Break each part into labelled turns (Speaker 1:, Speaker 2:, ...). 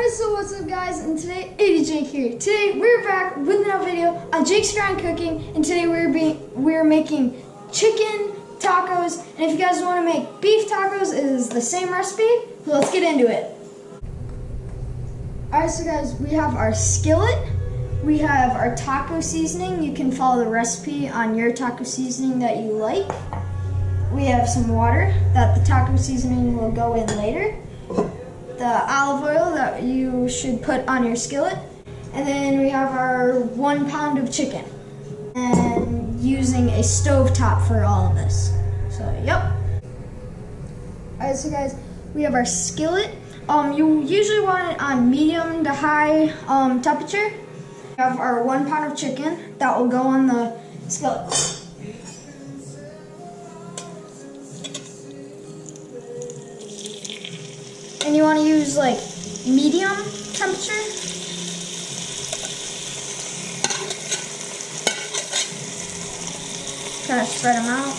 Speaker 1: Alright, so what's up guys, and today, it is Jake here. Today, we're back with another video on Jake's Ground Cooking, and today we're making chicken tacos, and if you guys want to make beef tacos, it is the same recipe, so let's get into it. Alright, so guys, we have our skillet, we have our taco seasoning. You can follow the recipe on your taco seasoning that you like. We have some water that the taco seasoning will go in later. The olive oil that you should put on your skillet. And then we have our 1 pound of chicken. And using a stove top for all of this. So, yep. Alright, so guys, we have our skillet. You usually want it on medium to high temperature. We have our 1 pound of chicken that will go on the skillet. And you want to use like medium temperature. Kind of spread them out.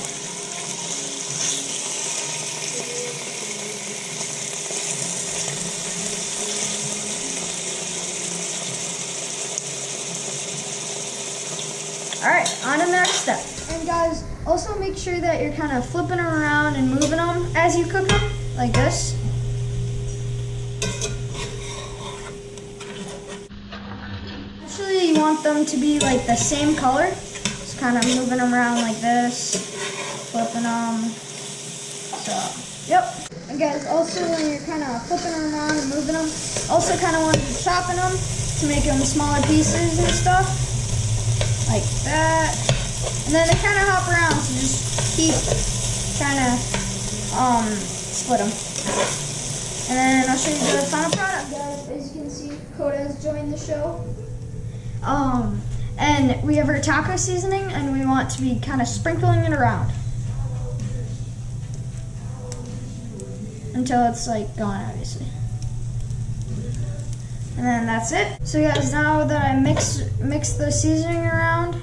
Speaker 1: Alright, on to the next step. And guys, also make sure that you're kind of flipping them around and moving them as you cook them, like this. Usually you want them to be like the same color. Just kind of moving them around like this, flipping them. So, yep. And guys, also when you're kind of flipping them around and moving them, also kind of want to chopping them to make them smaller pieces and stuff. Like that. And then they kind of hop around, so just keep kind of split them. And then I'll show you the final product, guys. As you can see, Coda has joined the show. And we have our taco seasoning, and we want to be kind of sprinkling it around until it's like gone, obviously. And then that's it. So guys, now that I mix the seasoning around,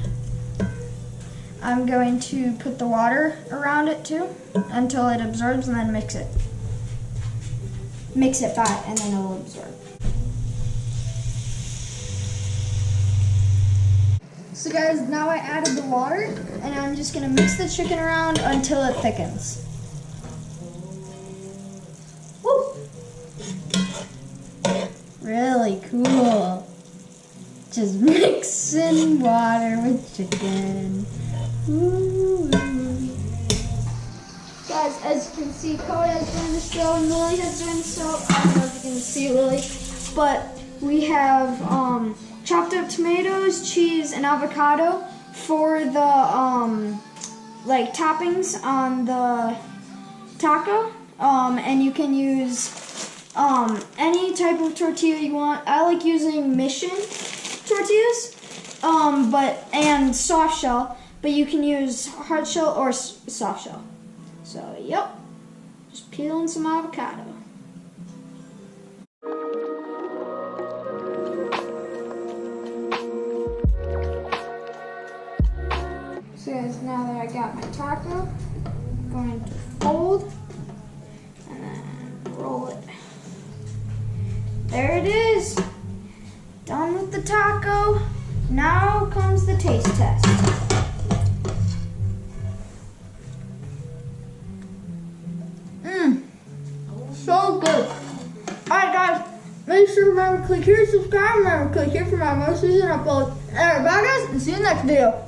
Speaker 1: I'm going to put the water around it too until it absorbs, and then mix it. Mix it back, and then it'll absorb. So guys, now I added the water, and I'm just gonna mix the chicken around until it thickens. Woo! Really cool. Just mixing water with chicken. Ooh. Guys, as you can see, Coda has joined the show, Lily has joined the show. I don't know if you can see Lily, but we have chopped up tomatoes, cheese, and avocado for the like toppings on the taco. And you can use any type of tortilla you want. I like using Mission tortillas, and soft shell, but you can use hard shell or soft shell. So, yep, just peeling some avocado. So guys, now that I got my taco, I'm going to fold and then roll it. There it is. Done with the taco. Now comes the taste test. So good. Alright guys, make sure to remember to click here to subscribe. Remember to click here for my most recent uploads. Alright, bye guys, and see you in the next video.